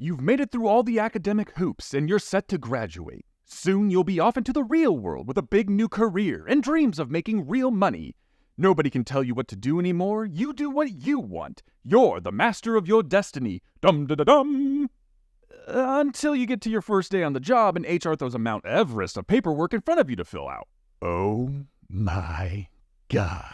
You've made it through all the academic hoops and you're set to graduate. Soon you'll be off into the real world with a big new career and dreams of making real money. Nobody can tell you what to do anymore. You do what you want. You're the master of your destiny. Dum-da-da-dum. Until you get to your first day on the job and HR throws a Mount Everest of paperwork in front of you to fill out. Oh my God.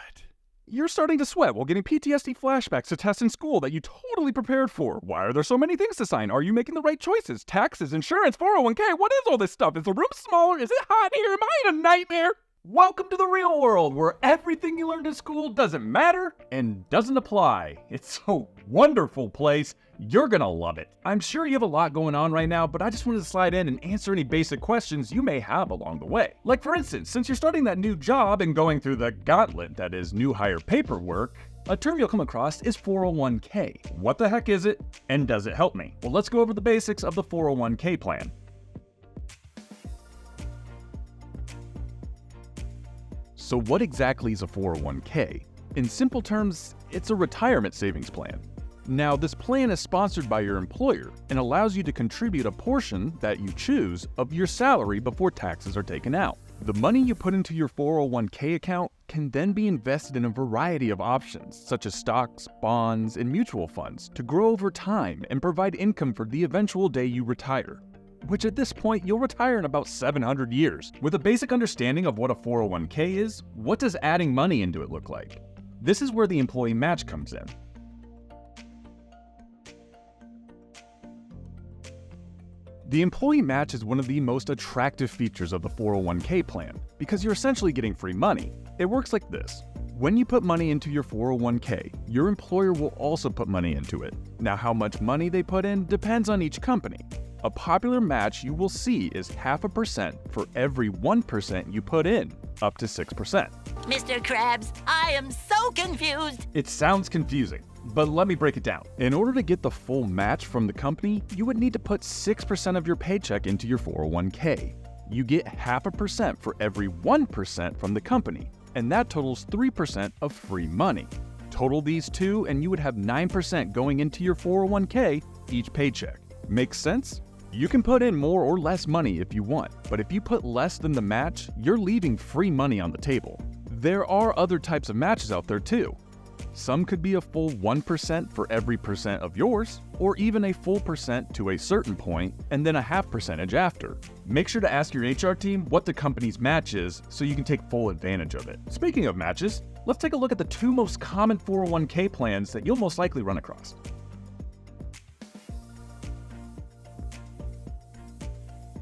You're starting to sweat while getting PTSD flashbacks to tests in school that you totally prepared for. Why are there so many things to sign? Are you making the right choices? Taxes, insurance, 401k, what is all this stuff? Is the room smaller? Is it hot here? Am I in a nightmare? Welcome to the real world, where everything you learned in school doesn't matter and doesn't apply. It's a wonderful place. You're gonna love it. I'm sure you have a lot going on right now, but I just wanted to slide in and answer any basic questions you may have along the way. Like for instance, since you're starting that new job and going through the gauntlet that is new hire paperwork, a term you'll come across is 401k. What the heck is it, and does it help me? Well, let's go over the basics of the 401k plan. So what exactly is a 401k? In simple terms, it's a retirement savings plan. Now, this plan is sponsored by your employer and allows you to contribute a portion that you choose of your salary before taxes are taken out. The money you put into your 401k account can then be invested in a variety of options, such as stocks, bonds, and mutual funds, to grow over time and provide income for the eventual day you retire. Which at this point, you'll retire in about 700 years. With a basic understanding of what a 401k is, what does adding money into it look like? This is where the employee match comes in. The employee match is one of the most attractive features of the 401k plan because you're essentially getting free money. It works like this. When you put money into your 401k, your employer will also put money into it. Now, how much money they put in depends on each company. A popular match you will see is 0.5% for every 1% you put in, up to 6%. Mr. Krabs, I am so confused. It sounds confusing, but let me break it down. In order to get the full match from the company, you would need to put 6% of your paycheck into your 401k. You get 0.5% for every 1% from the company, and that totals 3% of free money. Total these two, and you would have 9% going into your 401k each paycheck. Makes sense? You can put in more or less money if you want, but if you put less than the match, you're leaving free money on the table. There are other types of matches out there too. Some could be a full 1% for every percent of yours, or even a full percent to a certain point, and then a 0.5% after. Make sure to ask your HR team what the company's match is so you can take full advantage of it. Speaking of matches, let's take a look at the two most common 401k plans that you'll most likely run across.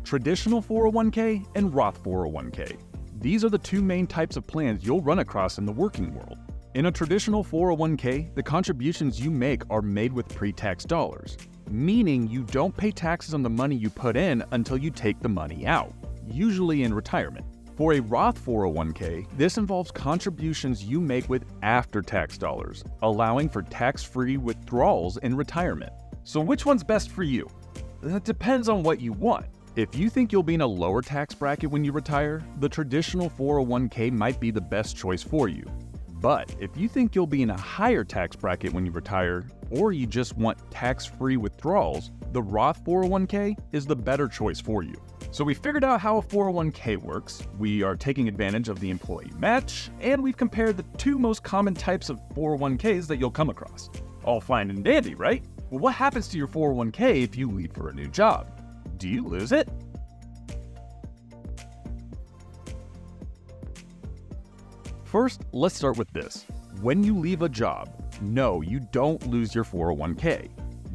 Traditional 401k and Roth 401k. These are the two main types of plans you'll run across in the working world. In a traditional 401k, the contributions you make are made with pre-tax dollars, meaning you don't pay taxes on the money you put in until you take the money out, usually in retirement. For a Roth 401k, this involves contributions you make with after-tax dollars, allowing for tax-free withdrawals in retirement. So which one's best for you? That depends on what you want. If you think you'll be in a lower tax bracket when you retire, the traditional 401k might be the best choice for you. But if you think you'll be in a higher tax bracket when you retire, or you just want tax-free withdrawals, the Roth 401k is the better choice for you. So we figured out how a 401k works, we are taking advantage of the employee match, and we've compared the two most common types of 401ks that you'll come across. All fine and dandy, right? Well, what happens to your 401k if you leave for a new job? Do you lose it? First, let's start with this. When you leave a job, no, you don't lose your 401k.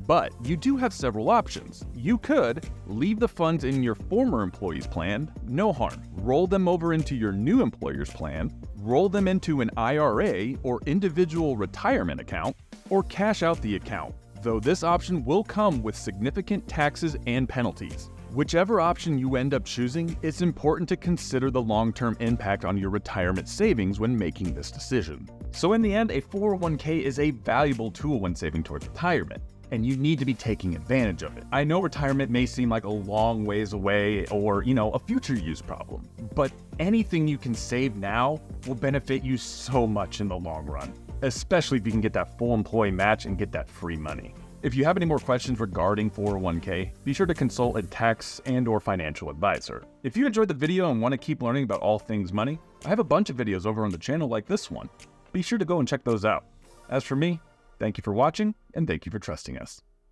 But you do have several options. You could leave the funds in your former employee's plan, no harm. Roll them over into your new employer's plan, roll them into an IRA or individual retirement account, or cash out the account, though this option will come with significant taxes and penalties. Whichever option you end up choosing, it's important to consider the long-term impact on your retirement savings when making this decision. So in the end, a 401k is a valuable tool when saving towards retirement, and you need to be taking advantage of it. I know retirement may seem like a long ways away or, a future use problem, but anything you can save now will benefit you so much in the long run, especially if you can get that full employee match and get that free money. If you have any more questions regarding 401k, be sure to consult a tax and/or financial advisor. If you enjoyed the video and want to keep learning about all things money, I have a bunch of videos over on the channel like this one. Be sure to go and check those out. As for me, thank you for watching, and thank you for trusting us.